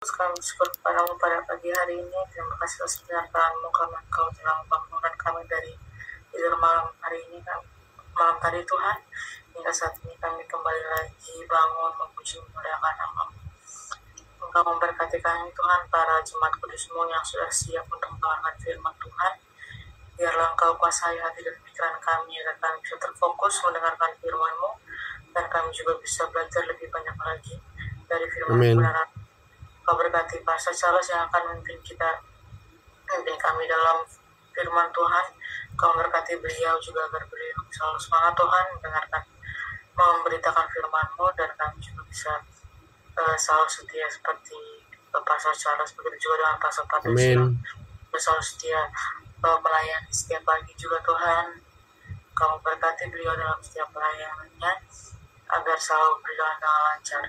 Kami bersyukur kepadamu pada pagi hari ini. Terima kasih atas penyertaan-Mu karena Engkau telah membangunkan kami dari tidur malam hari ini, malam tadi Tuhan. Hingga saat ini kami kembali lagi bangun memuji memuliakan nama-Mu. Engkau memberkati kami Tuhan, para jemaat kudus-Mu yang sudah siap untuk mendengarkan firman Tuhan. Biarlah Engkau kuasai hati dan pikiran kami agar kami bisa terfokus mendengarkan firman-Mu, dan kami juga bisa belajar lebih banyak lagi dari firman kebenaran. Kau berkati Pastor Charles yang akan memimpin kami dalam firman Tuhan. Kau berkati beliau juga agar beliau selalu semangat Tuhan mendengarkan, memberitakan firman-Mu, dan kami juga bisa selalu setia seperti Pastor Charles, begitu juga dengan Pastor Patricia. Selalu setia melayani setiap pagi juga Tuhan. Kau berkati beliau dalam setiap pelayanannya agar selalu berjalan dengan lancar.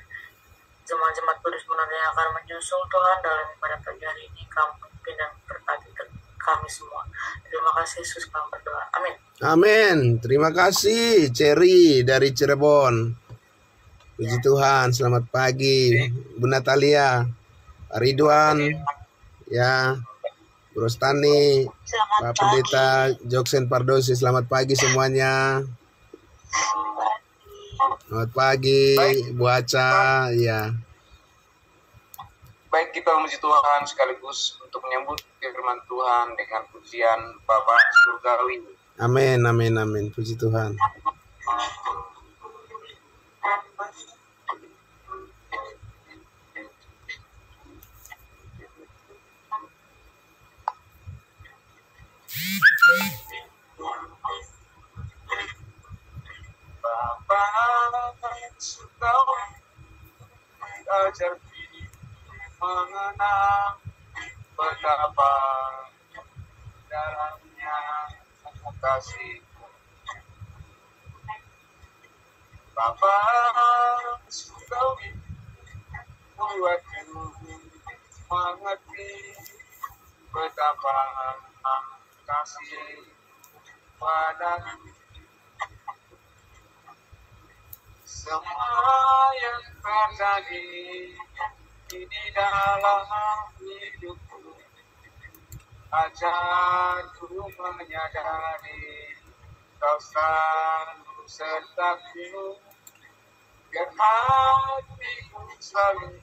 Jemaat-jemaat kudus yang akan menyusul Tuhan dalam ibadah pagi hari ini, Kamu pimpin dan berkati kami semua. Terima kasih Yesus, kami berdoa. Amin. Amin. Terima kasih Cherry dari Cirebon. Puji Tuhan. Selamat pagi Bu Natalia, Pak Ridwan, ya, Bro Stani, Pak Pendeta Joksen Pardosi. Selamat pagi semuanya. Selamat pagi, Bu Aca, ya. Baik, kita memuji Tuhan sekaligus untuk menyambut firman Tuhan dengan pujian Bapak Surgawi. Amin, amin, amin. Puji Tuhan. Bapak Surgawi ajar mengenang betapa dalamnya kasih. Bapak Surgawi buatku mengerti betapa kasih padamu. Semua yang terjadi di dalam hidupku, ajarku menyadari Kau selalu sertaku, biar hatiku selalu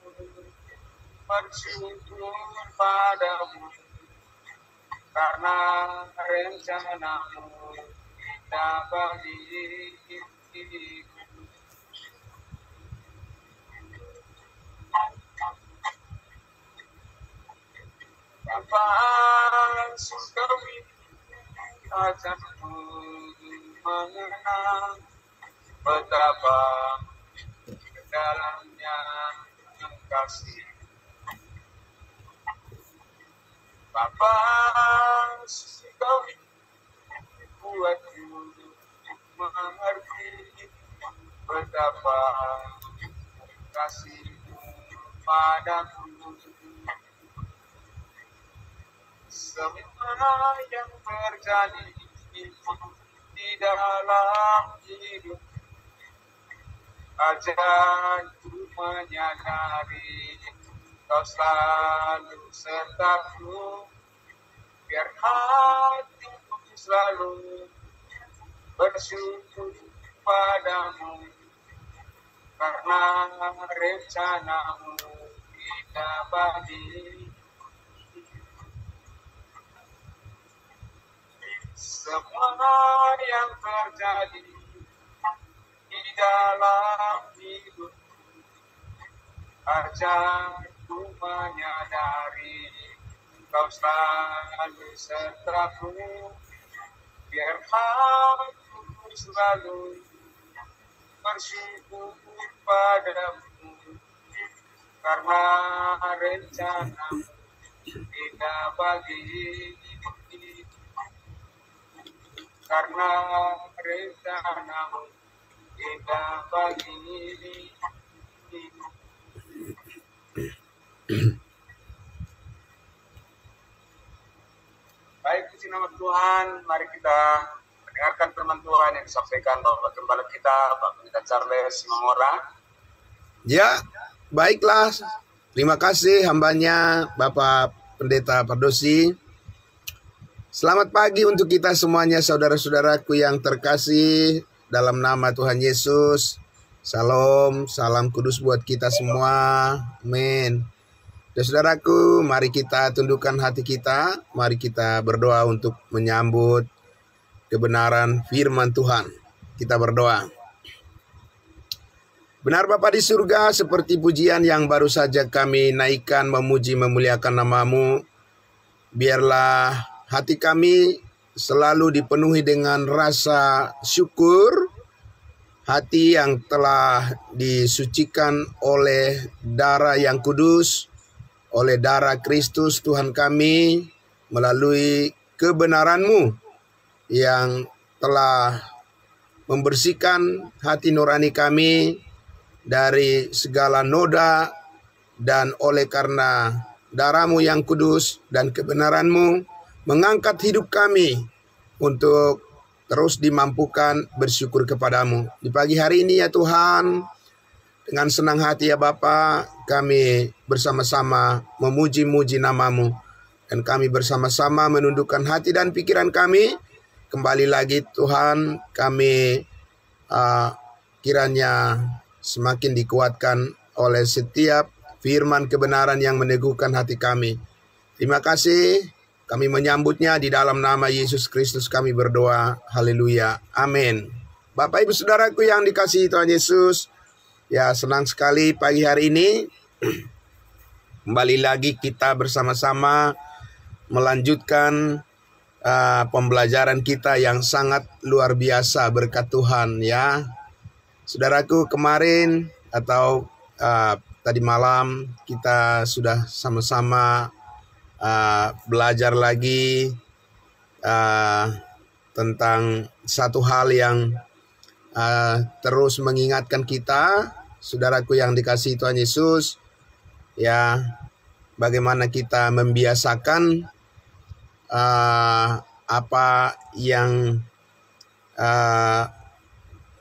bersyukur padamu, karena rencana-Mu indah bagi hidupku. Bapak Surgawi ajarku mengenang betapa dalamnya kasih. Bapak Surgawi buatku mengerti betapa kasih-Mu padaku. Semua yang terjadi di dalam hidup, ajarku menyadari Kau selalu sertaku, biar hatiku selalu bersyukur padamu, karena rencana-Mu indah bagi. Semua yang terjadi di dalam hidup, ajarku menyadari Kau selalu sertaku, biar hatiku selalu bersyukur padamu, karena rencana-Mu indah bagi. Karena rencana-Mu indah bagi. Baik, puji nama Tuhan. Mari kita mendengarkan firman Tuhan yang disampaikan Bapak Gembala kita, Pak Pendeta Charles Mangora. Ya, baiklah Terima kasih hambanya Bapak Pendeta Pardosi. Selamat pagi untuk kita semuanya, saudara-saudaraku yang terkasih dalam nama Tuhan Yesus. Salam, salam kudus buat kita semua. Amin. Dan saudaraku, mari kita tundukkan hati kita. Mari kita berdoa untuk menyambut kebenaran firman Tuhan. Kita berdoa. Benar Bapa di surga, seperti pujian yang baru saja kami naikkan, memuji, memuliakan nama-Mu. Biarlah hati kami selalu dipenuhi dengan rasa syukur, hati yang telah disucikan oleh darah yang kudus, oleh darah Kristus Tuhan kami, melalui kebenaran-Mu yang telah membersihkan hati nurani kami dari segala noda, dan oleh karena darah-Mu yang kudus dan kebenaran-Mu mengangkat hidup kami untuk terus dimampukan bersyukur kepadamu. Di pagi hari ini ya Tuhan, dengan senang hati ya Bapa, kami bersama-sama memuji-muji nama-Mu. Dan kami bersama-sama menundukkan hati dan pikiran kami. Kembali lagi Tuhan, kami kiranya semakin dikuatkan oleh setiap firman kebenaran yang meneguhkan hati kami. Terima kasih. Kami menyambutnya di dalam nama Yesus Kristus kami berdoa. Haleluya. Amin. Bapak Ibu Saudaraku yang dikasihi Tuhan Yesus, ya senang sekali pagi hari ini kembali lagi kita bersama-sama melanjutkan pembelajaran kita yang sangat luar biasa berkat Tuhan ya. Saudaraku, kemarin atau tadi malam kita sudah sama-sama belajar lagi tentang satu hal yang terus mengingatkan kita, saudaraku yang dikasihi Tuhan Yesus, ya, bagaimana kita membiasakan apa yang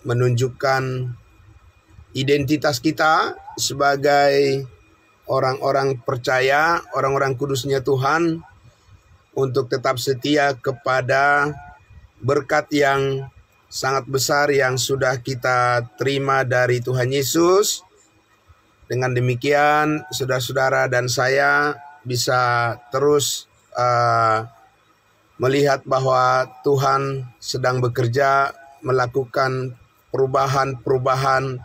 menunjukkan identitas kita sebagai orang-orang percaya, orang-orang kudusnya Tuhan, untuk tetap setia kepada berkat yang sangat besar yang sudah kita terima dari Tuhan Yesus. Dengan demikian, saudara-saudara dan saya bisa terus melihat bahwa Tuhan sedang bekerja melakukan perubahan-perubahan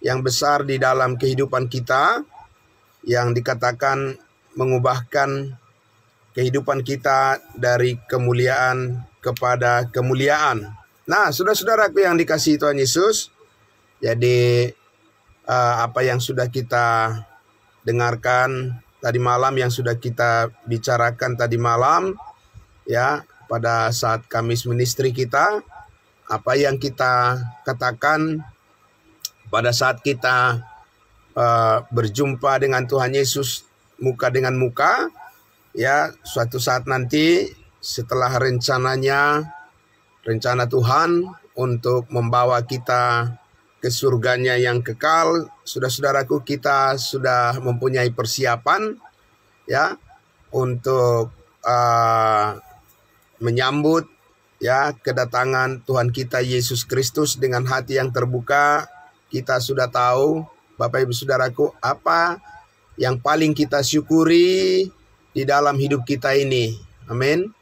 yang besar di dalam kehidupan kita, yang dikatakan mengubahkan kehidupan kita dari kemuliaan kepada kemuliaan. Nah, saudara-saudaraku yang dikasihi Tuhan Yesus, jadi apa yang sudah kita dengarkan tadi malam, yang sudah kita bicarakan tadi malam, ya, pada saat Kamis Ministry kita, apa yang kita katakan pada saat kita berjumpa dengan Tuhan Yesus muka dengan muka, ya, suatu saat nanti setelah rencana Tuhan untuk membawa kita ke surganya yang kekal, saudara-saudaraku, kita sudah mempunyai persiapan ya untuk menyambut ya kedatangan Tuhan kita Yesus Kristus dengan hati yang terbuka. Kita sudah tahu, Bapak Ibu Saudaraku, apa yang paling kita syukuri di dalam hidup kita ini. Amin.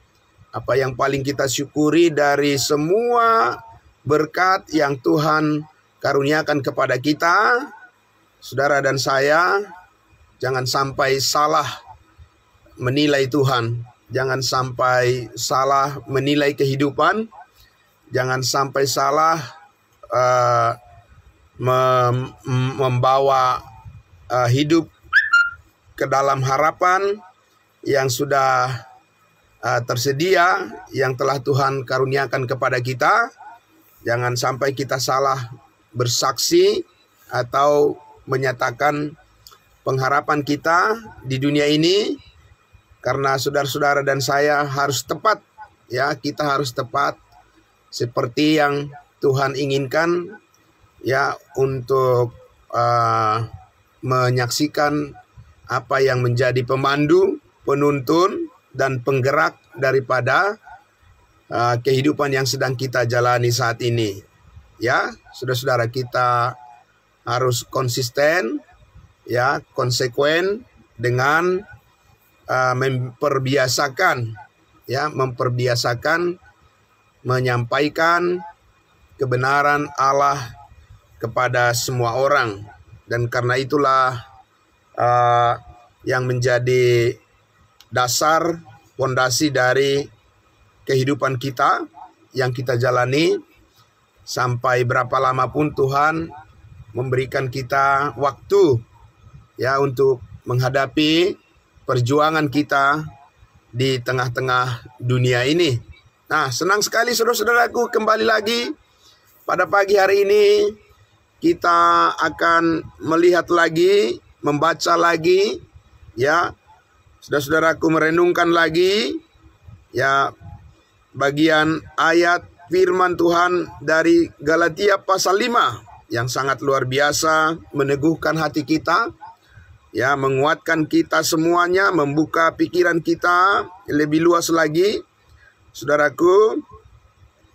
Apa yang paling kita syukuri dari semua berkat yang Tuhan karuniakan kepada kita, saudara dan saya, jangan sampai salah menilai Tuhan. Jangan sampai salah menilai kehidupan. Jangan sampai salah membawa hidup ke dalam harapan yang sudah tersedia, yang telah Tuhan karuniakan kepada kita. Jangan sampai kita salah bersaksi atau menyatakan pengharapan kita di dunia ini, karena saudara-saudara dan saya harus tepat ya, kita harus tepat seperti yang Tuhan inginkan ya, untuk menyaksikan apa yang menjadi pemandu, penuntun, dan penggerak daripada kehidupan yang sedang kita jalani saat ini. Ya, saudara-saudara, kita harus konsisten, ya, konsekuen dengan memperbiasakan menyampaikan kebenaran Allah kepada semua orang. Dan karena itulah yang menjadi dasar, fondasi dari kehidupan kita yang kita jalani sampai berapa lama pun Tuhan memberikan kita waktu, ya, untuk menghadapi perjuangan kita di tengah-tengah dunia ini. Nah, senang sekali saudara-saudaraku, kembali lagi pada pagi hari ini kita akan melihat lagi, membaca lagi, ya, saudara-saudaraku, merenungkan lagi, ya, bagian ayat firman Tuhan dari Galatia pasal 5 yang sangat luar biasa, meneguhkan hati kita, ya, menguatkan kita semuanya, membuka pikiran kita lebih luas lagi, saudaraku.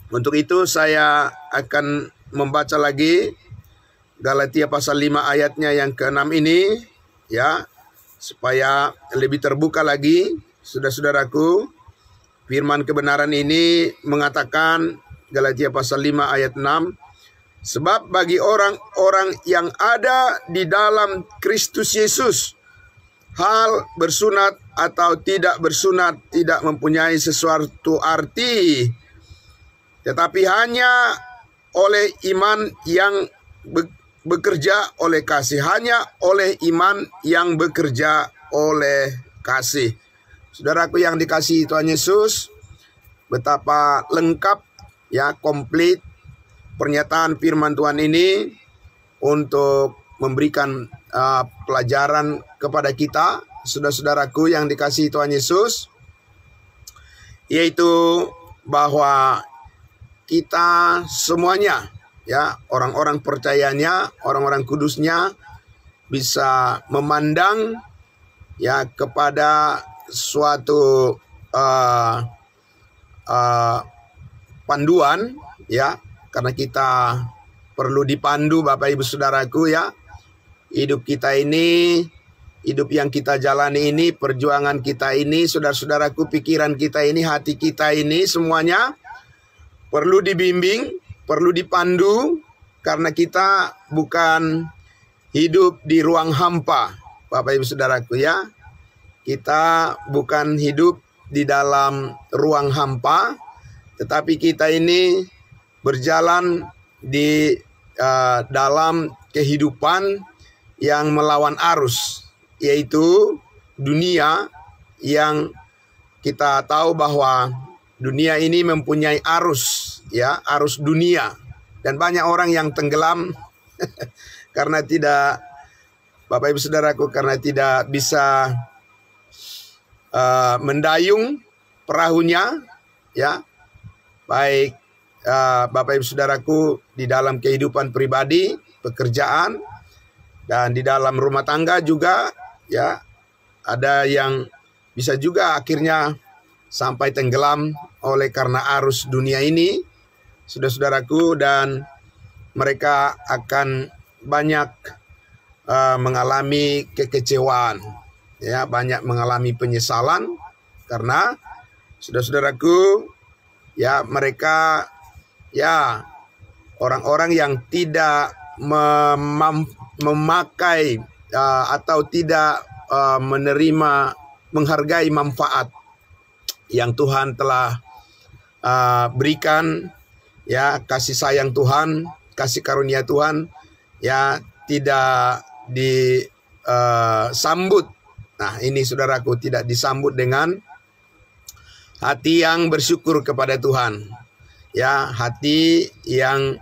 Untuk itu saya akan membaca lagi Galatia pasal 5 ayatnya yang ke-6 ini, ya, supaya lebih terbuka lagi, saudara-saudaraku. Firman kebenaran ini mengatakan, Galatia pasal 5 ayat 6, sebab bagi orang-orang yang ada di dalam Kristus Yesus, hal bersunat atau tidak bersunat tidak mempunyai sesuatu arti, tetapi hanya oleh iman yang bekerja oleh kasih. Hanya oleh iman yang bekerja oleh kasih. Saudaraku yang dikasihi Tuhan Yesus, betapa lengkap, ya, komplit pernyataan firman Tuhan ini untuk memberikan pelajaran kepada kita, saudara-saudaraku yang dikasihi Tuhan Yesus, yaitu bahwa kita semuanya, ya, orang-orang percayanya, orang-orang kudusnya, bisa memandang, ya, kepada suatu panduan, ya, karena kita perlu dipandu, Bapak Ibu Saudaraku, ya. Hidup kita ini, hidup yang kita jalani ini, perjuangan kita ini, saudara-saudaraku, pikiran kita ini, hati kita ini, semuanya perlu dibimbing, perlu dipandu, karena kita bukan hidup di ruang hampa, Bapak Ibu Saudaraku, ya. Kita bukan hidup di dalam ruang hampa, tetapi kita ini berjalan di dalam kehidupan yang melawan arus, yaitu dunia yang kita tahu bahwa dunia ini mempunyai arus, ya, arus dunia. Dan banyak orang yang tenggelam karena tidak, Bapak Ibu Saudaraku, karena tidak bisa mendayung perahunya, ya, baik Bapak Ibu Saudaraku di dalam kehidupan pribadi, pekerjaan, dan di dalam rumah tangga juga, ya, ada yang bisa juga akhirnya sampai tenggelam oleh karena arus dunia ini, saudara-saudaraku, dan mereka akan banyak mengalami kekecewaan, ya, banyak mengalami penyesalan karena saudara-saudaraku, ya, mereka, ya, orang-orang yang tidak memakai atau tidak menghargai manfaat yang Tuhan telah berikan, ya, kasih sayang Tuhan, kasih karunia Tuhan, ya, tidak disambut. Nah, ini saudaraku, tidak disambut dengan hati yang bersyukur kepada Tuhan, ya, hati yang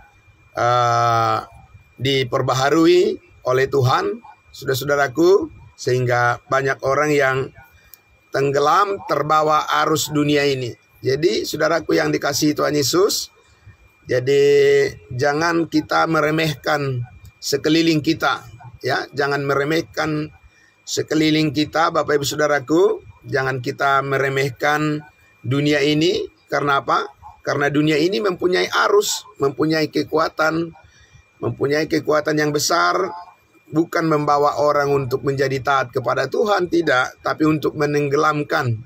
diperbaharui oleh Tuhan, saudara-saudaraku, sehingga banyak orang yang tenggelam terbawa arus dunia ini. Jadi saudaraku yang dikasihi Tuhan Yesus, jadi jangan kita meremehkan sekeliling kita, ya, jangan meremehkan sekeliling kita, Bapak Ibu Saudaraku. Jangan kita meremehkan dunia ini. Karena apa? Karena dunia ini mempunyai arus, mempunyai kekuatan yang besar. Bukan membawa orang untuk menjadi taat kepada Tuhan, tidak. Tapi untuk menenggelamkan.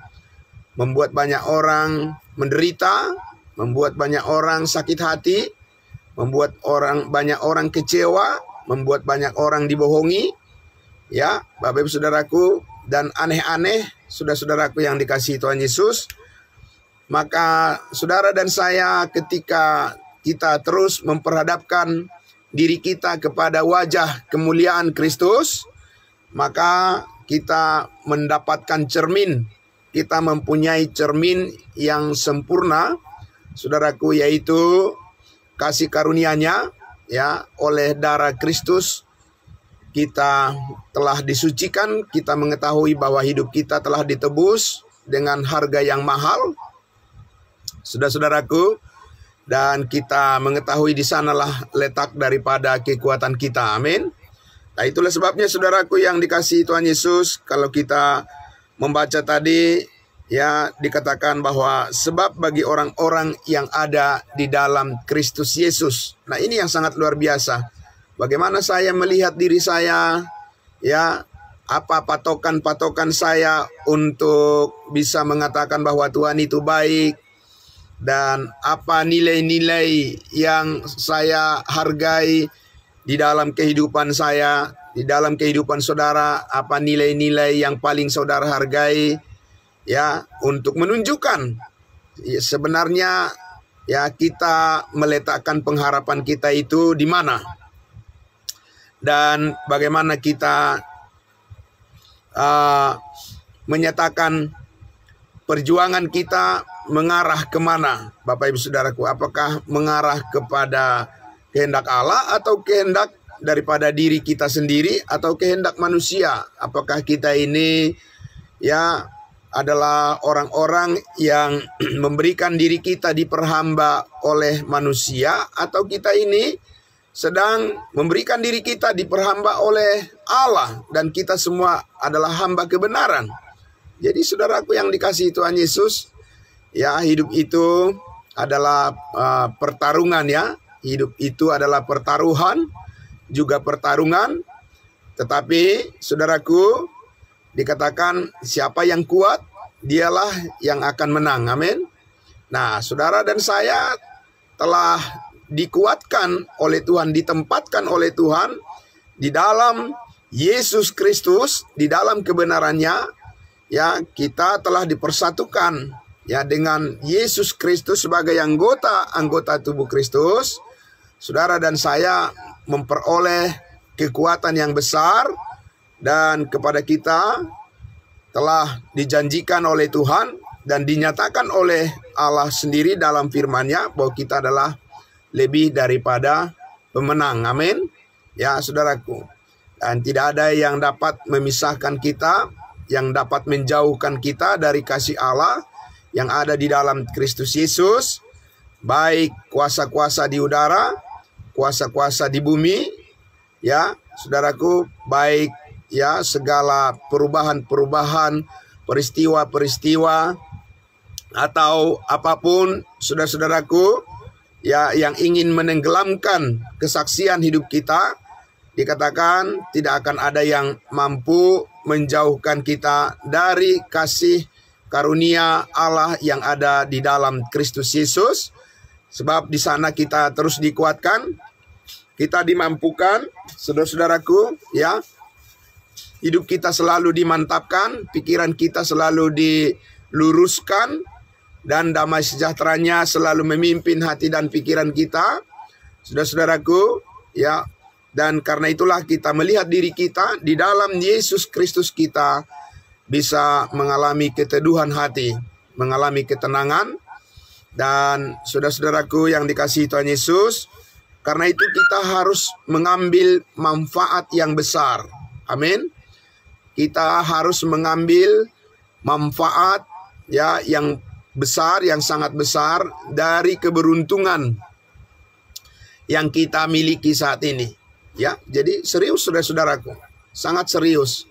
Membuat banyak orang menderita, membuat banyak orang sakit hati, membuat banyak orang kecewa, membuat banyak orang dibohongi. Ya, Bapak Ibu Saudaraku, dan aneh-aneh, saudara-saudaraku yang dikasihi Tuhan Yesus. Maka saudara dan saya, ketika kita terus memperhadapkan diri kita kepada wajah kemuliaan Kristus, maka kita mendapatkan cermin. Kita mempunyai cermin yang sempurna, saudaraku, yaitu kasih karunia-Nya, ya, oleh darah Kristus kita telah disucikan. Kita mengetahui bahwa hidup kita telah ditebus dengan harga yang mahal, saudara-saudaraku, dan kita mengetahui di sanalah letak daripada kekuatan kita. Amin. Nah, itulah sebabnya saudaraku yang dikasihi Tuhan Yesus, kalau kita membaca tadi, ya, dikatakan bahwa sebab bagi orang-orang yang ada di dalam Kristus Yesus. Nah, ini yang sangat luar biasa. Bagaimana saya melihat diri saya, ya, apa patokan-patokan saya untuk bisa mengatakan bahwa Tuhan itu baik, dan apa nilai-nilai yang saya hargai di dalam kehidupan saya, di dalam kehidupan saudara, apa nilai-nilai yang paling saudara hargai, ya, untuk menunjukkan ya, sebenarnya ya kita meletakkan pengharapan kita itu di mana, dan bagaimana kita menyatakan perjuangan kita mengarah kemana, Bapak Ibu Saudaraku. Apakah mengarah kepada kehendak Allah atau kehendak daripada diri kita sendiri atau kehendak manusia? Apakah kita ini ya adalah orang-orang yang memberikan diri kita diperhamba oleh manusia, atau kita ini sedang memberikan diri kita diperhamba oleh Allah dan kita semua adalah hamba kebenaran? Jadi saudaraku yang dikasihi Tuhan Yesus, ya, hidup itu adalah pertarungan, ya. Hidup itu adalah pertaruhan, juga pertarungan. Tetapi saudaraku, dikatakan siapa yang kuat, dialah yang akan menang. Amin. Nah, saudara dan saya telah dikuatkan oleh Tuhan, ditempatkan oleh Tuhan di dalam Yesus Kristus, di dalam kebenarannya. Ya, kita telah dipersatukan, ya, dengan Yesus Kristus sebagai anggota tubuh Kristus. Saudara dan saya memperoleh kekuatan yang besar, dan kepada kita telah dijanjikan oleh Tuhan dan dinyatakan oleh Allah sendiri dalam firman-Nya bahwa kita adalah lebih daripada pemenang. Amin. Ya, saudaraku. Dan tidak ada yang dapat memisahkan kita, yang dapat menjauhkan kita dari kasih Allah yang ada di dalam Kristus Yesus, baik kuasa-kuasa di udara, kuasa-kuasa di bumi, ya, saudaraku, baik ya segala perubahan-perubahan, peristiwa-peristiwa atau apapun, saudara-saudaraku, ya, yang ingin menenggelamkan kesaksian hidup kita, dikatakan tidak akan ada yang mampu menjauhkan kita dari kasih karunia Allah yang ada di dalam Kristus Yesus. Sebab di sana kita terus dikuatkan, kita dimampukan, saudara-saudaraku, ya. Hidup kita selalu dimantapkan, pikiran kita selalu diluruskan, dan damai sejahteranya selalu memimpin hati dan pikiran kita, saudara-saudaraku, ya. Dan karena itulah kita melihat diri kita di dalam Yesus Kristus, kita bisa mengalami keteduhan hati, mengalami ketenangan. Dan saudara-saudaraku yang dikasihi Tuhan Yesus, karena itu kita harus mengambil manfaat yang besar. Amin. Kita harus mengambil manfaat, ya, yang besar, yang sangat besar dari keberuntungan yang kita miliki saat ini. Ya, jadi serius saudara-saudaraku, sangat serius.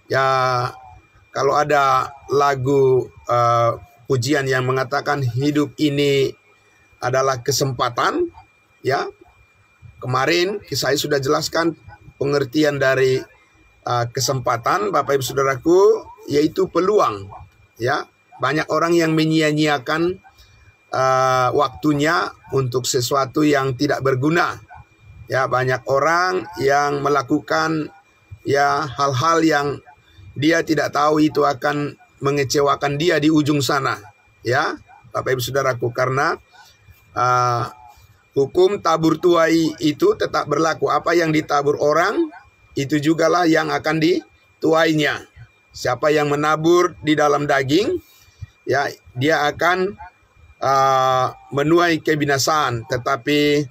Ya, kalau ada lagu pujian yang mengatakan hidup ini adalah kesempatan, ya. Kemarin saya sudah jelaskan pengertian dari kesempatan, Bapak Ibu Saudaraku, yaitu peluang, ya. Banyak orang yang menyia-nyiakan waktunya untuk sesuatu yang tidak berguna. Ya, banyak orang yang melakukan ya hal-hal yang dia tidak tahu itu akan mengecewakan dia di ujung sana, ya, Bapak Ibu Saudaraku, karena hukum tabur tuai itu tetap berlaku. Apa yang ditabur orang, itu jugalah yang akan dituainya. Siapa yang menabur di dalam daging, ya, dia akan menuai kebinasaan. Tetapi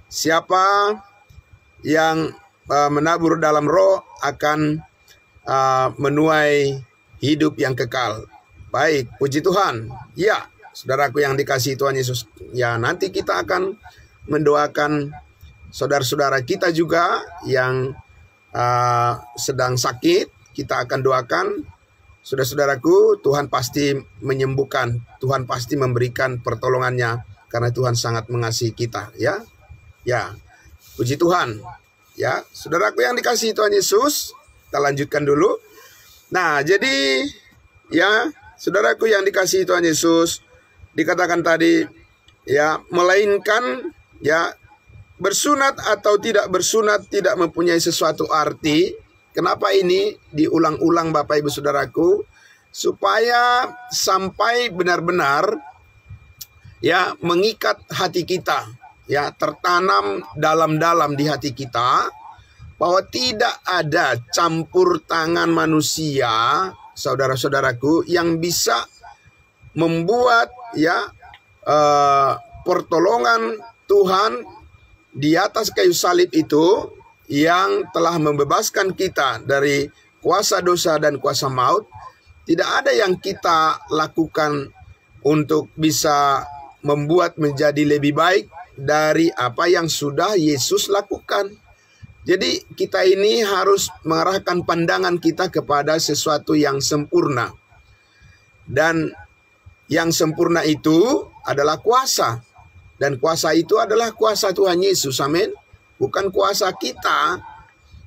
siapa yang menabur dalam roh akan menuai hidup yang kekal. Baik, puji Tuhan. Ya, saudaraku yang dikasihi Tuhan Yesus, ya, nanti kita akan mendoakan saudara-saudara kita juga yang sedang sakit. Kita akan doakan. Saudara-saudaraku, Tuhan pasti menyembuhkan, Tuhan pasti memberikan pertolongannya karena Tuhan sangat mengasihi kita, ya. Ya, puji Tuhan. Ya, saudaraku yang dikasihi Tuhan Yesus, kita lanjutkan dulu. Nah, jadi ya, saudaraku yang dikasihi Tuhan Yesus, dikatakan tadi ya, melainkan ya, bersunat atau tidak bersunat tidak mempunyai sesuatu arti. Kenapa ini diulang-ulang Bapak Ibu Saudaraku? Supaya sampai benar-benar ya mengikat hati kita, ya, tertanam dalam-dalam di hati kita bahwa tidak ada campur tangan manusia, saudara-saudaraku, yang bisa membuat ya pertolongan Tuhan di atas kayu salib itu yang telah membebaskan kita dari kuasa dosa dan kuasa maut. Tidak ada yang kita lakukan untuk bisa membuat menjadi lebih baik dari apa yang sudah Yesus lakukan. Jadi kita ini harus mengarahkan pandangan kita kepada sesuatu yang sempurna. Dan yang sempurna itu adalah kuasa. Dan kuasa itu adalah kuasa Tuhan Yesus, amin. Bukan kuasa kita.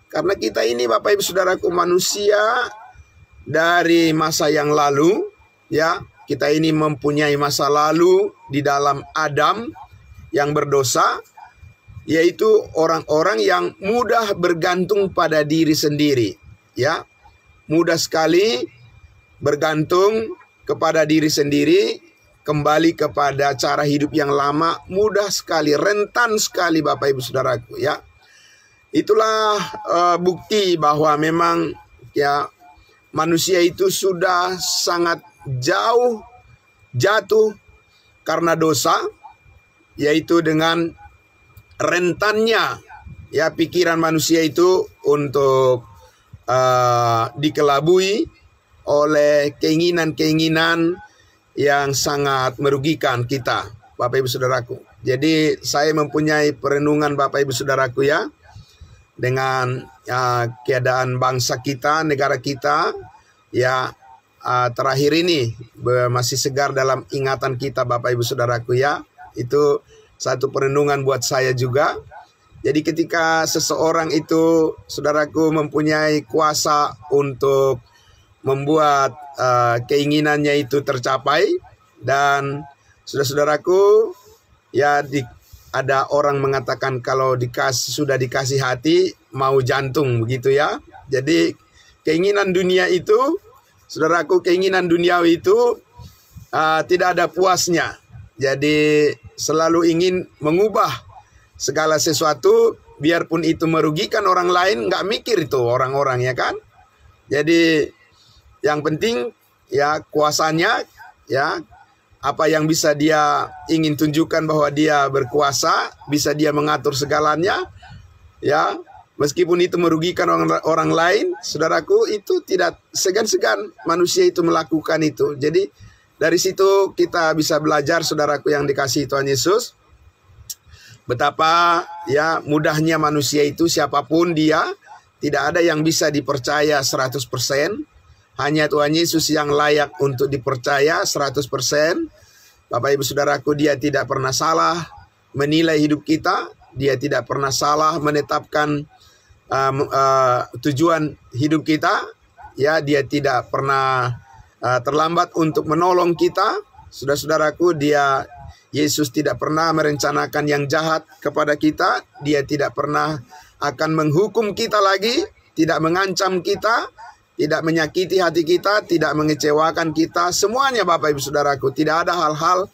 Karena kita ini Bapak Ibu Saudaraku manusia dari masa yang lalu, ya. Kita ini mempunyai masa lalu di dalam Adam yang berdosa, yaitu orang-orang yang mudah bergantung pada diri sendiri, ya. Mudah sekali bergantung kepada diri sendiri, kembali kepada cara hidup yang lama, mudah sekali, rentan sekali Bapak Ibu Saudaraku, ya. Itulah bukti bahwa memang ya manusia itu sudah sangat jauh jatuh karena dosa, yaitu dengan rentannya ya pikiran manusia itu untuk dikelabui oleh keinginan-keinginan yang sangat merugikan kita, Bapak Ibu Saudaraku. Jadi saya mempunyai perenungan Bapak Ibu Saudaraku ya, dengan keadaan bangsa kita, negara kita ya, terakhir ini masih segar dalam ingatan kita Bapak Ibu Saudaraku ya. Itu satu perenungan buat saya juga. Jadi ketika seseorang itu, saudaraku, mempunyai kuasa untuk membuat keinginannya itu tercapai, dan saudara-saudaraku ya, ada orang mengatakan kalau sudah dikasih hati mau jantung, begitu ya. Jadi keinginan dunia itu, saudaraku, keinginan duniawi itu tidak ada puasnya. Jadi selalu ingin mengubah segala sesuatu, biarpun itu merugikan orang lain, nggak mikir itu orang-orang ya kan. Jadi yang penting ya kuasanya, ya apa yang bisa dia ingin tunjukkan bahwa dia berkuasa, bisa dia mengatur segalanya, ya meskipun itu merugikan orang lain, saudaraku, itu tidak segan-segan manusia itu melakukan itu. Jadi dari situ kita bisa belajar, saudaraku yang dikasihi Tuhan Yesus, betapa ya mudahnya manusia itu, siapapun dia, Tidak ada yang bisa dipercaya 100%. Hanya Tuhan Yesus yang layak untuk dipercaya 100%. Bapak Ibu Saudaraku, Dia tidak pernah salah menilai hidup kita. Dia tidak pernah salah menetapkan tujuan hidup kita. Ya, Dia tidak pernah terlambat untuk menolong kita. Saudara-saudaraku, Yesus tidak pernah merencanakan yang jahat kepada kita. Dia tidak pernah akan menghukum kita lagi, tidak mengancam kita, tidak menyakiti hati kita, tidak mengecewakan kita. Semuanya Bapak Ibu Saudaraku, tidak ada hal-hal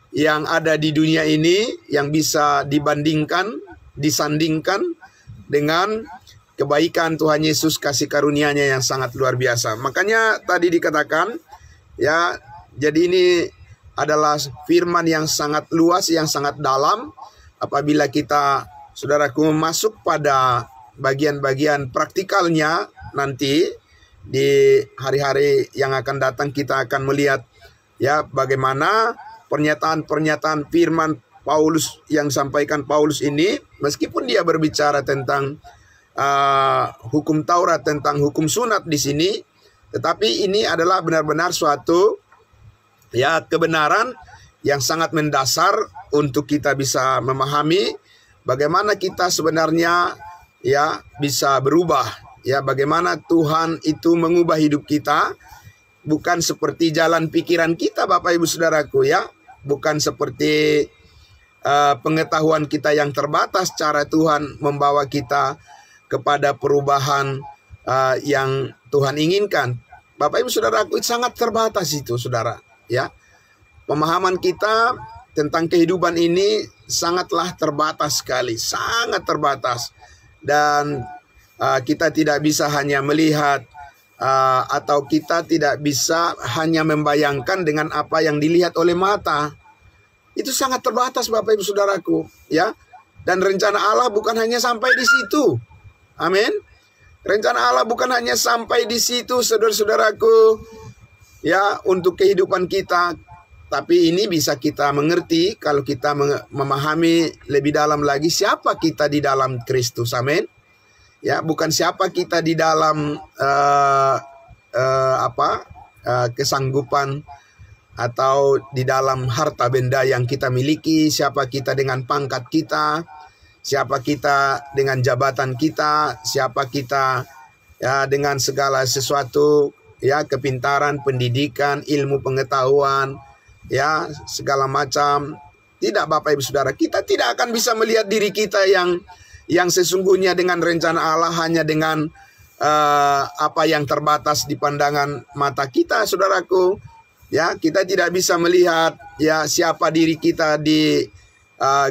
yang ada di dunia ini yang bisa dibandingkan, disandingkan dengan kebaikan Tuhan Yesus, kasih karunia-Nya yang sangat luar biasa. Makanya tadi dikatakan, ya, jadi ini adalah firman yang sangat luas, yang sangat dalam. Apabila kita, saudaraku, masuk pada bagian-bagian praktikalnya nanti di hari-hari yang akan datang, kita akan melihat ya bagaimana pernyataan-pernyataan firman Paulus yang disampaikan Paulus ini, meskipun dia berbicara tentang hukum Taurat, tentang hukum sunat di sini, tetapi ini adalah benar-benar suatu ya kebenaran yang sangat mendasar untuk kita bisa memahami bagaimana kita sebenarnya ya bisa berubah, ya bagaimana Tuhan itu mengubah hidup kita, bukan seperti jalan pikiran kita Bapak Ibu Saudaraku ya, bukan seperti pengetahuan kita yang terbatas. Cara Tuhan membawa kita kepada perubahan yang Tuhan inginkan. Bapak Ibu Saudaraku, sangat terbatas itu saudara ya. Pemahaman kita tentang kehidupan ini sangatlah terbatas sekali, sangat terbatas. Dan kita tidak bisa hanya melihat atau kita tidak bisa hanya membayangkan dengan apa yang dilihat oleh mata. Itu sangat terbatas Bapak Ibu Saudaraku ya. Dan rencana Allah bukan hanya sampai di situ. Amin. Rencana Allah bukan hanya sampai di situ saudara-saudaraku ya untuk kehidupan kita. Tapi ini bisa kita mengerti kalau kita memahami lebih dalam lagi siapa kita di dalam Kristus. Amin. Ya, bukan siapa kita di dalam kesanggupan atau di dalam harta benda yang kita miliki, siapa kita dengan pangkat kita, siapa kita dengan jabatan kita, siapa kita ya dengan segala sesuatu ya, kepintaran, pendidikan, ilmu pengetahuan, ya segala macam. Tidak Bapak Ibu Saudara, kita tidak akan bisa melihat diri kita yang sesungguhnya dengan rencana Allah hanya dengan apa yang terbatas di pandangan mata kita, saudaraku. Ya, kita tidak bisa melihat ya siapa diri kita di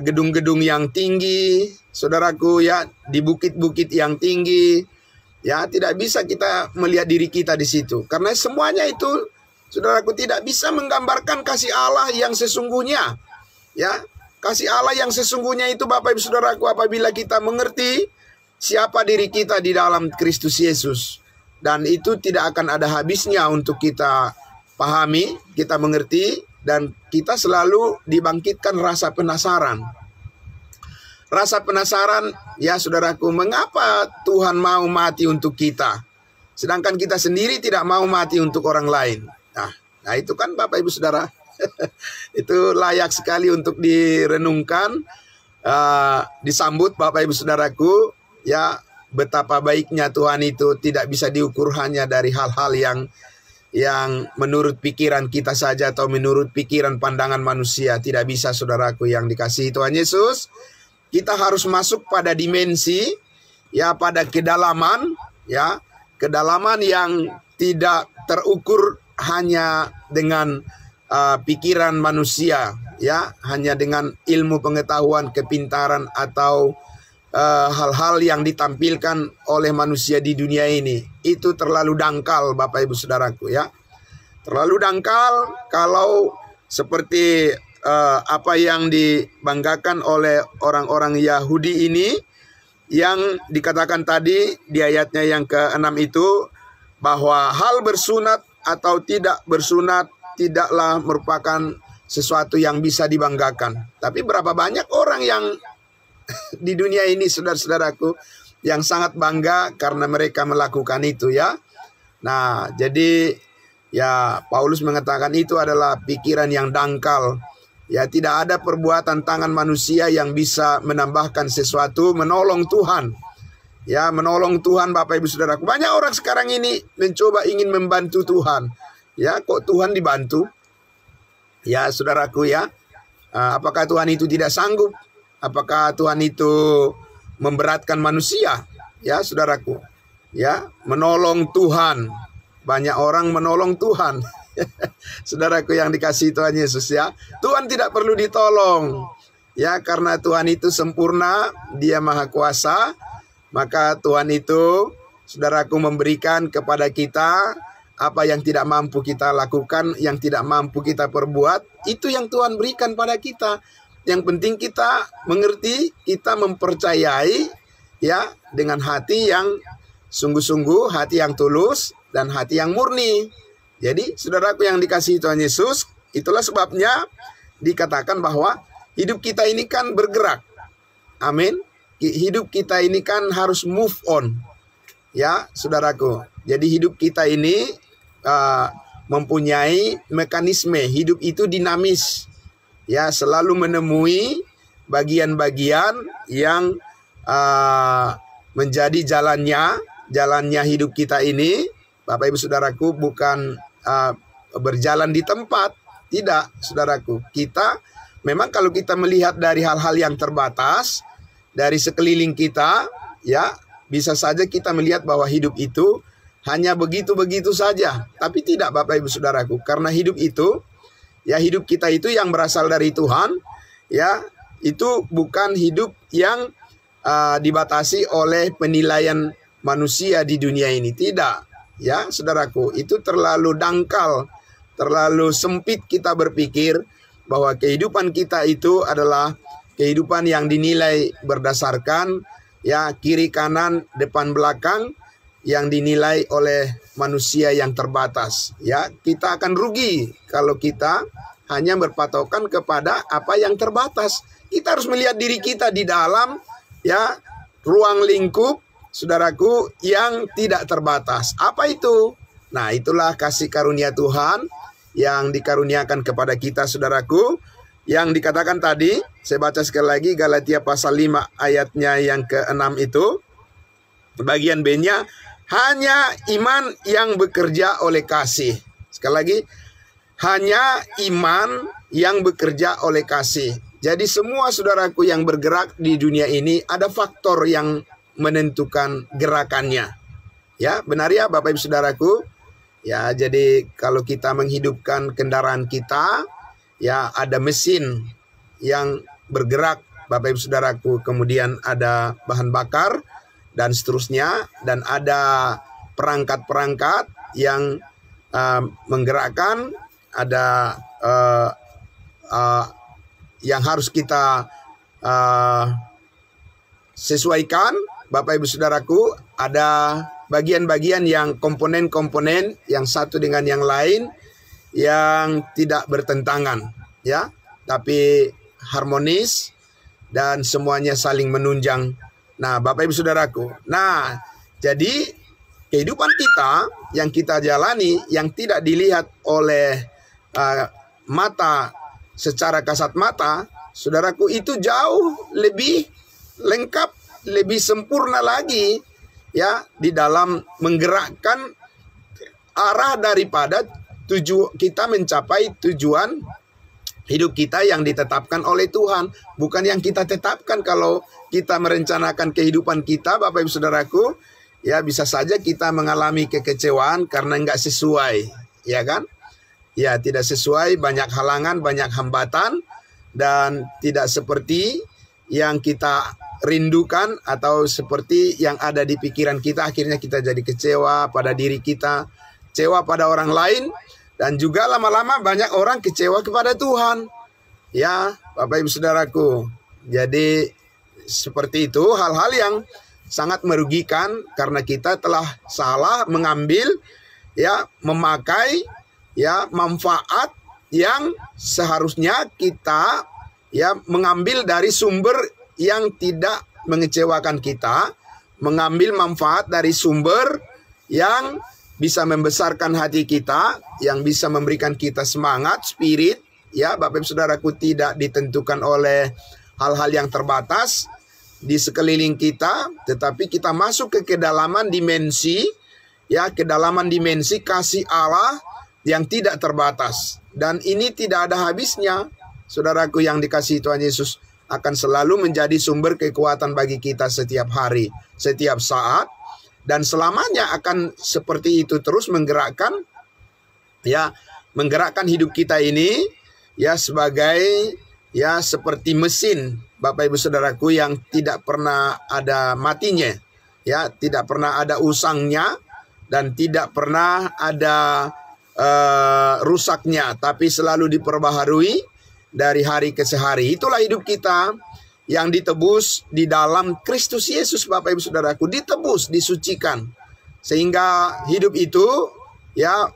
gedung-gedung yang tinggi, saudaraku ya, di bukit-bukit yang tinggi. Ya, tidak bisa kita melihat diri kita di situ. Karena semuanya itu, saudaraku, tidak bisa menggambarkan kasih Allah yang sesungguhnya. Ya, kasih Allah yang sesungguhnya itu Bapak Ibu Saudaraku apabila kita mengerti siapa diri kita di dalam Kristus Yesus. Dan itu tidak akan ada habisnya untuk kita pahami, kita mengerti, dan kita selalu dibangkitkan rasa penasaran. Rasa penasaran, ya saudaraku, mengapa Tuhan mau mati untuk kita, sedangkan kita sendiri tidak mau mati untuk orang lain. Nah itu kan Bapak Ibu Saudara, itu layak sekali untuk direnungkan, disambut Bapak Ibu Saudaraku, ya betapa baiknya Tuhan itu tidak bisa diukur hanya dari hal-hal yang menurut pikiran kita saja atau menurut pikiran pandangan manusia. Tidak bisa saudaraku yang dikasihi Tuhan Yesus. Kita harus masuk pada dimensi, ya pada kedalaman, ya kedalaman yang tidak terukur hanya dengan pikiran manusia, ya hanya dengan ilmu pengetahuan, kepintaran atau hal-hal yang ditampilkan oleh manusia di dunia ini. Itu terlalu dangkal Bapak Ibu Saudaraku ya. Terlalu dangkal kalau seperti apa yang dibanggakan oleh orang-orang Yahudi ini, yang dikatakan tadi di ayatnya yang ke-6 itu, bahwa hal bersunat atau tidak bersunat tidaklah merupakan sesuatu yang bisa dibanggakan. Tapi berapa banyak orang yang di dunia ini, saudara-saudaraku, yang sangat bangga karena mereka melakukan itu ya. Nah, jadi ya Paulus mengatakan itu adalah pikiran yang dangkal. Ya, tidak ada perbuatan tangan manusia yang bisa menambahkan sesuatu, menolong Tuhan. Ya, menolong Tuhan Bapak Ibu Saudaraku. Banyak orang sekarang ini mencoba ingin membantu Tuhan. Ya, kok Tuhan dibantu? Ya, saudaraku ya. Apakah Tuhan itu tidak sanggup? Apakah Tuhan itu memberatkan manusia? Ya, saudaraku. Ya, menolong Tuhan. Banyak orang menolong Tuhan. Saudaraku yang dikasihi Tuhan Yesus ya. Tuhan tidak perlu ditolong. Ya, karena Tuhan itu sempurna, Dia Maha Kuasa. Maka Tuhan itu, saudaraku, memberikan kepada kita apa yang tidak mampu kita lakukan, yang tidak mampu kita perbuat. Itu yang Tuhan berikan pada kita. Yang penting kita mengerti, kita mempercayai ya, dengan hati yang sungguh-sungguh, hati yang tulus, dan hati yang murni. Jadi saudaraku yang dikasihi Tuhan Yesus, itulah sebabnya dikatakan bahwa hidup kita ini kan bergerak. Amin. Hidup kita ini kan harus move on. Ya, saudaraku. Jadi hidup kita ini mempunyai mekanisme. Hidup itu dinamis. Ya, selalu menemui bagian-bagian yang menjadi jalannya hidup kita ini. Bapak Ibu Saudaraku, bukan berjalan di tempat. Tidak, saudaraku. Kita memang kalau kita melihat dari hal-hal yang terbatas dari sekeliling kita, ya, bisa saja kita melihat bahwa hidup itu hanya begitu-begitu saja. Tapi tidak, Bapak Ibu Saudaraku, karena hidup itu, ya, hidup kita itu yang berasal dari Tuhan, ya, itu bukan hidup yang dibatasi oleh penilaian manusia di dunia ini. Tidak. Ya, saudaraku, itu terlalu dangkal, terlalu sempit kita berpikir bahwa kehidupan kita itu adalah kehidupan yang dinilai berdasarkan ya kiri kanan depan belakang yang dinilai oleh manusia yang terbatas. Ya, kita akan rugi kalau kita hanya berpatokan kepada apa yang terbatas. Kita harus melihat diri kita di dalam ya ruang lingkup, saudaraku, yang tidak terbatas. Apa itu? Nah, itulah kasih karunia Tuhan yang dikaruniakan kepada kita, saudaraku. Yang dikatakan tadi, saya baca sekali lagi Galatia pasal 5 ayatnya yang ke-6 itu. Bagian B-nya, hanya iman yang bekerja oleh kasih. Sekali lagi, hanya iman yang bekerja oleh kasih. Jadi semua saudaraku yang bergerak di dunia ini ada faktor yang menentukan gerakannya. Ya, benar ya Bapak Ibu Saudaraku? Ya, jadi kalau kita menghidupkan kendaraan kita, ya ada mesin yang bergerak Bapak Ibu Saudaraku, kemudian ada bahan bakar dan seterusnya, dan ada perangkat-perangkat yang menggerakkan, ada yang harus kita sesuaikan. Bapak Ibu Saudaraku, ada bagian-bagian yang komponen-komponen yang satu dengan yang lain yang tidak bertentangan, ya, tapi harmonis dan semuanya saling menunjang. Nah, Bapak Ibu Saudaraku, nah, jadi kehidupan kita yang kita jalani yang tidak dilihat oleh mata secara kasat mata, saudaraku, itu jauh lebih lengkap, lebih sempurna lagi ya di dalam menggerakkan arah daripada kita mencapai tujuan hidup kita yang ditetapkan oleh Tuhan, bukan yang kita tetapkan. Kalau kita merencanakan kehidupan kita, Bapak Ibu Saudaraku, ya bisa saja kita mengalami kekecewaan karena nggak sesuai, ya kan? Ya, tidak sesuai, banyak halangan, banyak hambatan, dan tidak seperti yang kita rindukan atau seperti yang ada di pikiran kita. Akhirnya kita jadi kecewa pada diri kita, kecewa pada orang lain, dan juga lama-lama banyak orang kecewa kepada Tuhan. Ya, Bapak Ibu Saudaraku. Jadi seperti itu, hal-hal yang sangat merugikan karena kita telah salah mengambil, ya, memakai, ya, manfaat yang seharusnya kita, ya, mengambil dari sumber yang tidak mengecewakan kita, mengambil manfaat dari sumber yang bisa membesarkan hati kita, yang bisa memberikan kita semangat, spirit, ya Bapak Ibu Saudaraku, tidak ditentukan oleh hal-hal yang terbatas di sekeliling kita, tetapi kita masuk ke kedalaman dimensi, ya, kedalaman dimensi kasih Allah yang tidak terbatas. Dan ini tidak ada habisnya. Saudaraku yang dikasihi Tuhan Yesus, akan selalu menjadi sumber kekuatan bagi kita setiap hari, setiap saat, dan selamanya akan seperti itu, terus menggerakkan, ya, menggerakkan hidup kita ini, ya, sebagai, ya, seperti mesin, Bapak Ibu Saudaraku, yang tidak pernah ada matinya, ya, tidak pernah ada usangnya, dan tidak pernah ada rusaknya, tapi selalu diperbaharui dari hari ke hari. Itulah hidup kita yang ditebus di dalam Kristus Yesus, Bapak Ibu Saudaraku, ditebus, disucikan, sehingga hidup itu, ya,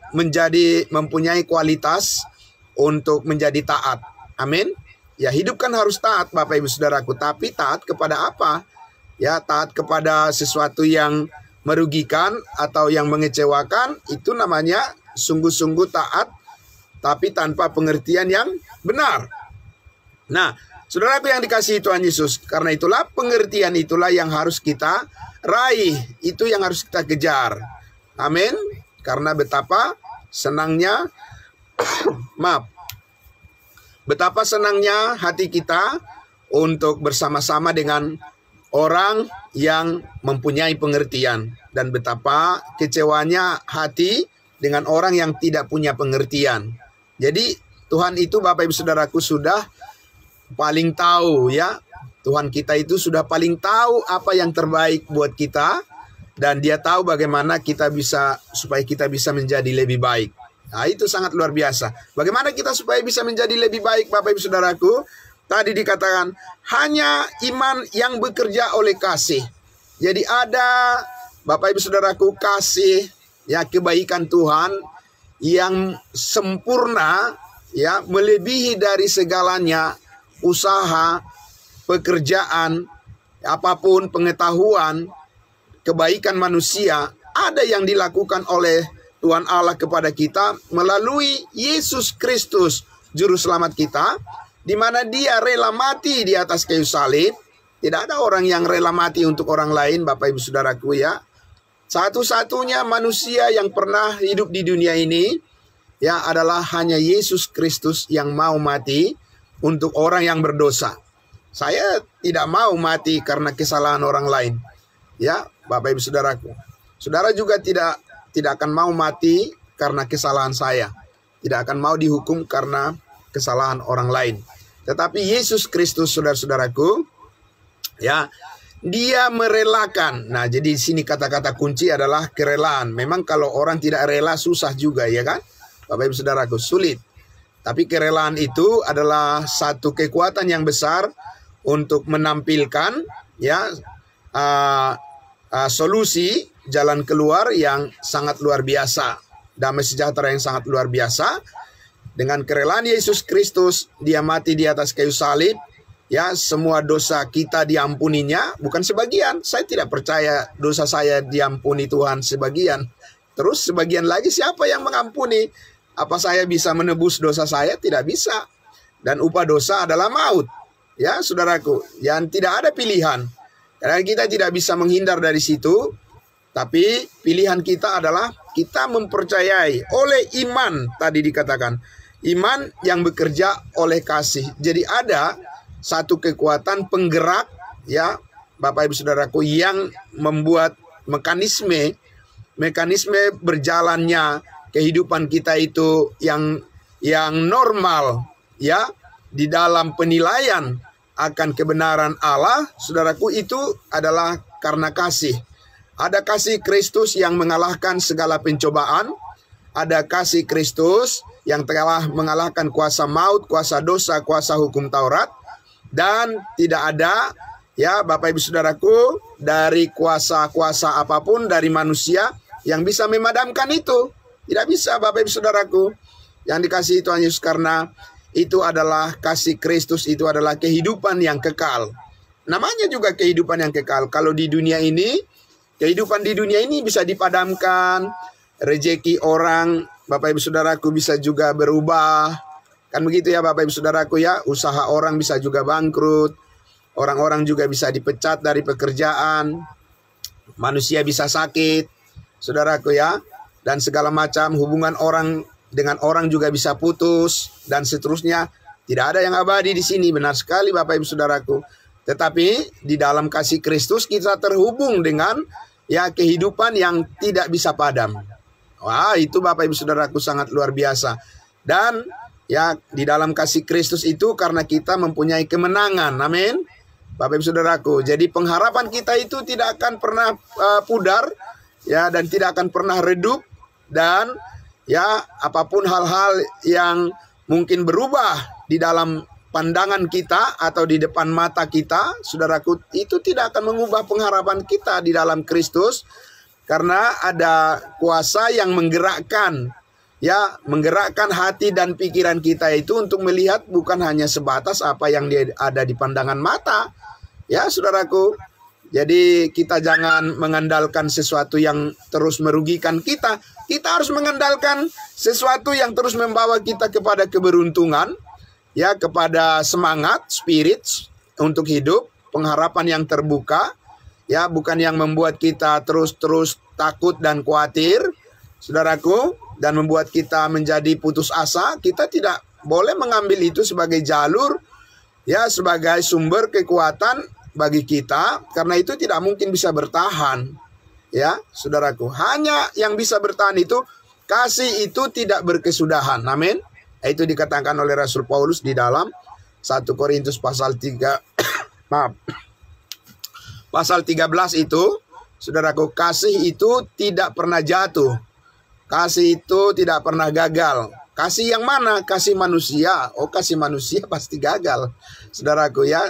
mempunyai kualitas untuk menjadi taat. Amin. Ya, hidup kan harus taat, Bapak Ibu Saudaraku, tapi taat kepada apa? Ya, taat kepada sesuatu yang merugikan atau yang mengecewakan, itu namanya sungguh-sungguh taat, tapi tanpa pengertian yang benar. Nah, saudaraku yang dikasihi Tuhan Yesus, karena itulah pengertian itulah yang harus kita raih, itu yang harus kita kejar. Amin. Karena betapa senangnya, betapa senangnya hati kita untuk bersama-sama dengan orang yang mempunyai pengertian, dan betapa kecewanya hati dengan orang yang tidak punya pengertian. Jadi Tuhan itu, Bapak Ibu Saudaraku, sudah paling tahu, ya. Tuhan kita itu sudah paling tahu apa yang terbaik buat kita, dan Dia tahu bagaimana supaya kita bisa menjadi lebih baik. Nah, itu sangat luar biasa. Bagaimana kita supaya bisa menjadi lebih baik, Bapak Ibu Saudaraku? Tadi dikatakan hanya iman yang bekerja oleh kasih. Jadi ada, Bapak Ibu Saudaraku, kasih, ya, kebaikan Tuhan yang sempurna, ya, melebihi dari segalanya, usaha, pekerjaan, apapun, pengetahuan, kebaikan manusia, ada yang dilakukan oleh Tuhan Allah kepada kita melalui Yesus Kristus, Juru Selamat kita, di mana Dia rela mati di atas kayu salib. Tidak ada orang yang rela mati untuk orang lain, Bapak Ibu Saudaraku, ya. Satu-satunya manusia yang pernah hidup di dunia ini, ya, adalah hanya Yesus Kristus yang mau mati untuk orang yang berdosa. Saya tidak mau mati karena kesalahan orang lain, ya, Bapak Ibu Saudaraku. Saudara juga tidak akan mau mati karena kesalahan saya. Tidak akan mau dihukum karena kesalahan orang lain. Tetapi Yesus Kristus, saudara-saudaraku, ya, Dia merelakan. Nah, jadi di sini kata-kata kunci adalah kerelaan. Memang kalau orang tidak rela susah juga, ya kan? Bapak Ibu Saudaraku, sulit. Tapi kerelaan itu adalah satu kekuatan yang besar untuk menampilkan, ya, solusi, jalan keluar yang sangat luar biasa. Damai sejahtera yang sangat luar biasa. Dengan kerelaan Yesus Kristus, Dia mati di atas kayu salib. Ya, semua dosa kita diampuninya, bukan sebagian. Saya tidak percaya dosa saya diampuni Tuhan sebagian. Terus sebagian lagi siapa yang mengampuni? Apa saya bisa menebus dosa saya? Tidak bisa. Dan upah dosa adalah maut. Ya, saudaraku, yang tidak ada pilihan. Karena kita tidak bisa menghindar dari situ. Tapi pilihan kita adalah kita mempercayai oleh iman, tadi dikatakan. Iman yang bekerja oleh kasih. Jadi ada satu kekuatan penggerak, ya, Bapak Ibu Saudaraku, yang membuat mekanisme berjalannya kehidupan kita itu yang normal, ya, di dalam penilaian akan kebenaran Allah, saudaraku, itu adalah karena kasih. Ada kasih Kristus yang mengalahkan segala pencobaan. Ada kasih Kristus yang telah mengalahkan kuasa maut, kuasa dosa, kuasa hukum Taurat. Dan tidak ada, ya, Bapak Ibu Saudaraku, dari kuasa-kuasa apapun dari manusia yang bisa memadamkan itu. Tidak bisa, Bapak Ibu Saudaraku, yang dikasihi Tuhan Yesus, karena itu adalah kasih Kristus, itu adalah kehidupan yang kekal. Namanya juga kehidupan yang kekal. Kalau di dunia ini kehidupan di dunia ini bisa dipadamkan, rezeki orang, Bapak Ibu Saudaraku, bisa juga berubah. Kan begitu ya Bapak Ibu Saudaraku ya, usaha orang bisa juga bangkrut, orang-orang juga bisa dipecat dari pekerjaan, manusia bisa sakit, Saudaraku ya, dan segala macam hubungan orang dengan orang juga bisa putus, dan seterusnya. Tidak ada yang abadi di sini, benar sekali Bapak Ibu Saudaraku. Tetapi di dalam kasih Kristus kita terhubung dengan ya kehidupan yang tidak bisa padam. Wah, itu Bapak Ibu Saudaraku sangat luar biasa. Dan ya di dalam kasih Kristus itu karena kita mempunyai kemenangan. Amin. Bapak Ibu Saudaraku, jadi pengharapan kita itu tidak akan pernah pudar ya, dan tidak akan pernah redup, dan ya apapun hal-hal yang mungkin berubah di dalam pandangan kita atau di depan mata kita, saudaraku, itu tidak akan mengubah pengharapan kita di dalam Kristus, karena ada kuasa yang menggerakkan hati dan pikiran kita itu untuk melihat bukan hanya sebatas apa yang ada di pandangan mata. Ya, saudaraku. Jadi kita jangan mengandalkan sesuatu yang terus merugikan kita. Kita harus mengandalkan sesuatu yang terus membawa kita kepada keberuntungan, ya, kepada semangat, spirit untuk hidup, pengharapan yang terbuka, ya, bukan yang membuat kita terus-terus takut dan khawatir, saudaraku, dan membuat kita menjadi putus asa. Kita tidak boleh mengambil itu sebagai jalur, ya, sebagai sumber kekuatan bagi kita, karena itu tidak mungkin bisa bertahan, ya, saudaraku. Hanya yang bisa bertahan itu kasih, itu tidak berkesudahan. Amin. Itu dikatakan oleh Rasul Paulus di dalam 1 Korintus pasal 3 pasal 13 itu, saudaraku, kasih itu tidak pernah jatuh. Kasih itu tidak pernah gagal. Kasih yang mana? Kasih manusia. Oh, kasih manusia pasti gagal, saudaraku, ya.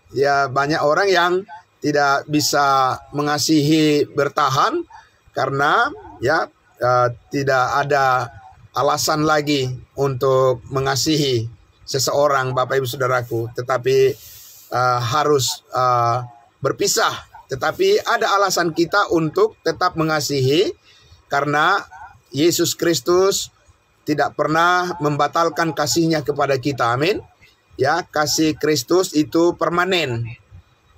Ya, banyak orang yang tidak bisa mengasihi bertahan karena ya tidak ada alasan lagi untuk mengasihi seseorang, Bapak Ibu Saudaraku, tetapi harus berpisah. Tetapi ada alasan kita untuk tetap mengasihi, karena Yesus Kristus tidak pernah membatalkan kasihnya kepada kita. Amin. Ya, kasih Kristus itu permanen,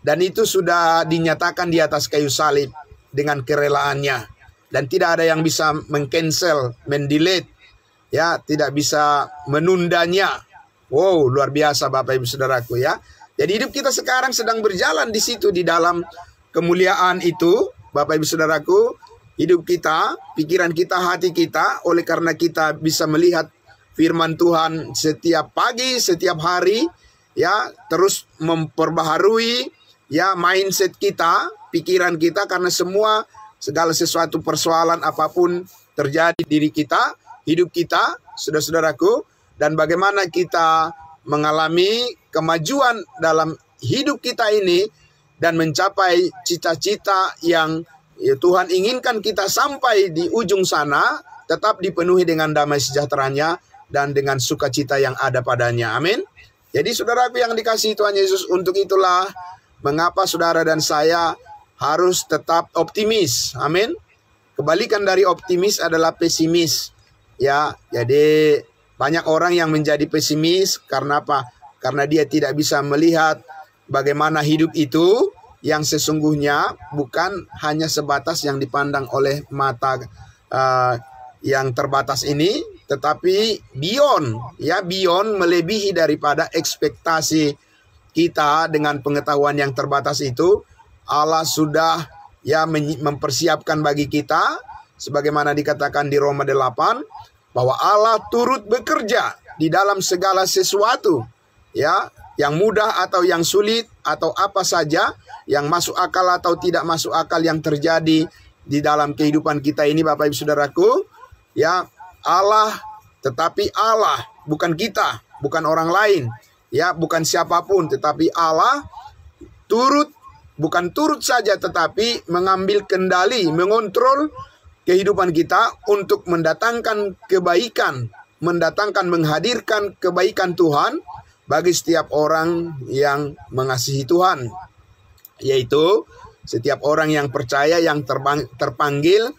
dan itu sudah dinyatakan di atas kayu salib dengan kerelaannya, dan tidak ada yang bisa mengcancel, mendelete, ya, tidak bisa menundanya. Wow, luar biasa Bapak Ibu Saudaraku, ya. Jadi hidup kita sekarang sedang berjalan di situ, di dalam kemuliaan itu, Bapak Ibu Saudaraku. Hidup kita, pikiran kita, hati kita, oleh karena kita bisa melihat firman Tuhan setiap pagi, setiap hari, ya, terus memperbaharui, ya, mindset kita, pikiran kita, karena segala sesuatu persoalan apapun terjadi di diri kita, hidup kita, saudara-saudaraku, dan bagaimana kita mengalami kemajuan dalam hidup kita ini dan mencapai cita-cita yang ya, Tuhan inginkan kita sampai di ujung sana, tetap dipenuhi dengan damai sejahteranya dan dengan sukacita yang ada padanya. Amin. Jadi saudaraku yang dikasihi Tuhan Yesus, untuk itulah mengapa saudara dan saya harus tetap optimis. Amin. Kebalikan dari optimis adalah pesimis. Ya, jadi banyak orang yang menjadi pesimis karena apa? Karena dia tidak bisa melihat bagaimana hidup itu yang sesungguhnya bukan hanya sebatas yang dipandang oleh mata yang terbatas ini, tetapi beyond, melebihi daripada ekspektasi kita dengan pengetahuan yang terbatas itu. Allah sudah ya mempersiapkan bagi kita, sebagaimana dikatakan di Roma 8, bahwa Allah turut bekerja di dalam segala sesuatu, ya, yang mudah atau yang sulit atau apa saja, yang masuk akal atau tidak masuk akal yang terjadi di dalam kehidupan kita ini, Bapak Ibu Saudaraku, ya, Allah, tetapi Allah, bukan kita, bukan orang lain, ya, bukan siapapun, tetapi Allah bukan turut saja, tetapi mengambil kendali, mengontrol kehidupan kita untuk mendatangkan kebaikan, menghadirkan kebaikan Tuhan bagi setiap orang yang mengasihi Tuhan, yaitu Setiap orang yang percaya, yang terpanggil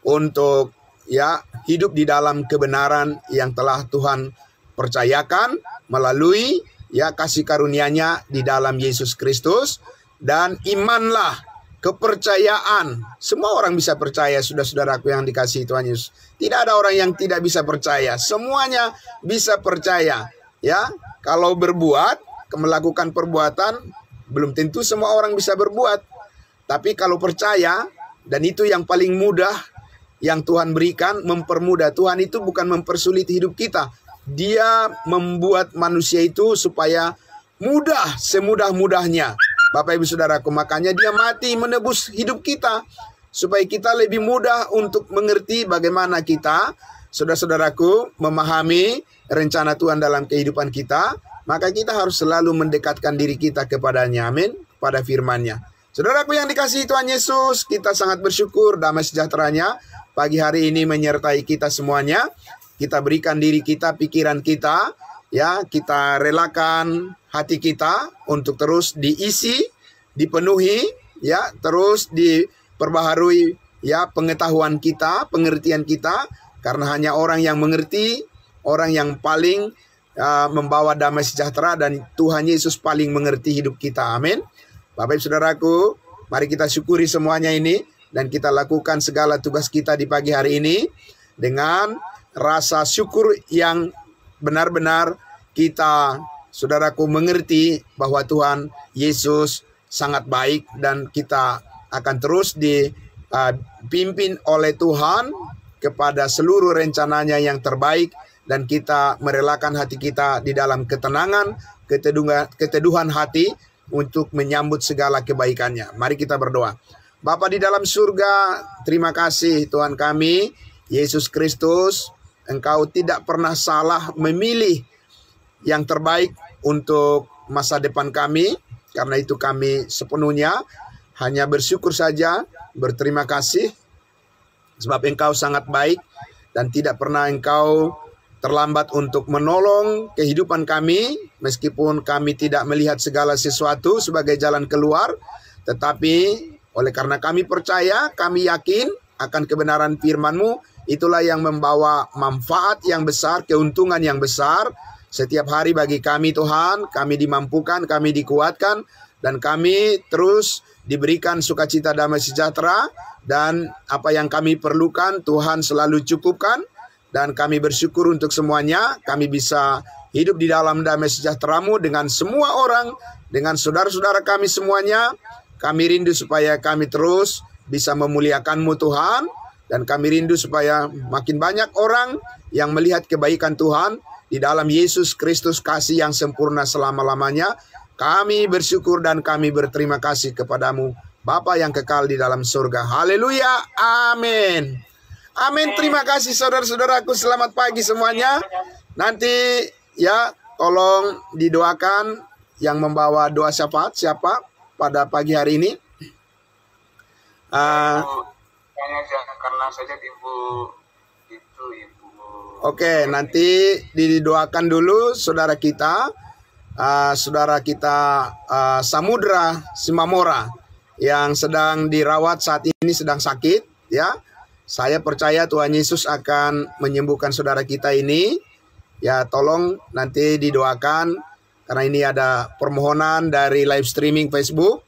untuk ya hidup di dalam kebenaran yang telah Tuhan percayakan melalui ya kasih karunia-Nya di dalam Yesus Kristus. Dan imanlah, kepercayaan. Semua orang bisa percaya, saudara-saudaraku yang dikasihi Tuhan Yesus. Tidak ada orang yang tidak bisa percaya. Semuanya bisa percaya. Ya, kalau berbuat, melakukan perbuatan, belum tentu semua orang bisa berbuat. Tapi kalau percaya, dan itu yang paling mudah yang Tuhan berikan, mempermudah. Tuhan itu bukan mempersulit hidup kita. Dia membuat manusia itu supaya mudah, semudah-mudahnya. Bapak Ibu Saudaraku, makanya Dia mati menebus hidup kita. Supaya kita lebih mudah untuk mengerti bagaimana kita, saudara-saudaraku, memahami rencana Tuhan dalam kehidupan kita. Maka kita harus selalu mendekatkan diri kita kepadanya. Amin. Pada firman-Nya. Saudaraku yang dikasihi Tuhan Yesus, kita sangat bersyukur damai sejahtera-Nya pagi hari ini menyertai kita semuanya. Kita berikan diri kita, pikiran kita, ya, kita relakan hati kita untuk terus diisi, dipenuhi, ya, terus diperbaharui, ya, pengetahuan kita, pengertian kita, karena hanya orang yang mengerti, orang yang paling membawa damai sejahtera, dan Tuhan Yesus paling mengerti hidup kita. Amin. Bapak Ibu Saudaraku, mari kita syukuri semuanya ini, dan kita lakukan segala tugas kita di pagi hari ini dengan rasa syukur yang benar-benar kita, saudaraku, mengerti bahwa Tuhan Yesus sangat baik, dan kita akan terus dipimpin oleh Tuhan kepada seluruh rencananya yang terbaik, dan kita merelakan hati kita di dalam ketenangan, keteduhan hati untuk menyambut segala kebaikannya. Mari kita berdoa. Bapa di dalam surga, terima kasih Tuhan kami, Yesus Kristus. Engkau tidak pernah salah memilih yang terbaik untuk masa depan kami. Karena itu kami sepenuhnya hanya bersyukur saja, berterima kasih. Sebab Engkau sangat baik, dan tidak pernah Engkau terlambat untuk menolong kehidupan kami, meskipun kami tidak melihat segala sesuatu sebagai jalan keluar. Tetapi oleh karena kami percaya, kami yakin akan kebenaran firman-Mu, itulah yang membawa manfaat yang besar, keuntungan yang besar setiap hari bagi kami Tuhan. Kami dimampukan, kami dikuatkan, dan kami terus diberikan sukacita damai sejahtera, dan apa yang kami perlukan Tuhan selalu cukupkan. Dan kami bersyukur untuk semuanya. Kami bisa hidup di dalam damai sejahtera-Mu dengan semua orang, dengan saudara-saudara kami semuanya. Kami rindu supaya kami terus bisa memuliakan-Mu Tuhan. Dan kami rindu supaya makin banyak orang yang melihat kebaikan Tuhan di dalam Yesus Kristus, kasih yang sempurna selama-lamanya. Kami bersyukur dan kami berterima kasih kepada-Mu, Bapa yang kekal di dalam surga. Haleluya. Amin. Amin. Terima kasih saudara-saudaraku. Selamat pagi semuanya. Nanti ya tolong didoakan yang membawa doa syafaat siapa pada pagi hari ini. Karena saja Ibu itu Ibu. Oke, nanti didoakan dulu saudara kita, Samudra Simamora yang sedang dirawat saat ini, sedang sakit ya. Saya percaya Tuhan Yesus akan menyembuhkan saudara kita ini. Ya, tolong nanti didoakan karena ini ada permohonan dari live streaming Facebook.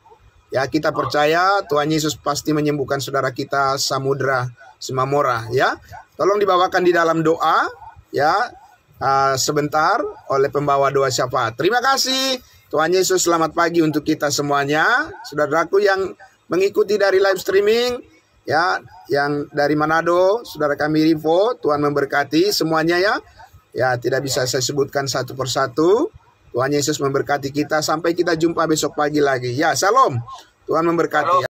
Ya, kita percaya Tuhan Yesus pasti menyembuhkan saudara kita Samudra Simamora ya. Tolong dibawakan di dalam doa ya sebentar oleh pembawa doa syafaat. Terima kasih. Tuhan Yesus selamat pagi untuk kita semuanya. Saudaraku yang mengikuti dari live streaming ya, yang dari Manado, saudara kami Rivo, Tuhan memberkati semuanya ya. Ya, tidak bisa saya sebutkan satu persatu. Tuhan Yesus memberkati kita sampai kita jumpa besok pagi lagi. Ya, salam. Tuhan memberkati.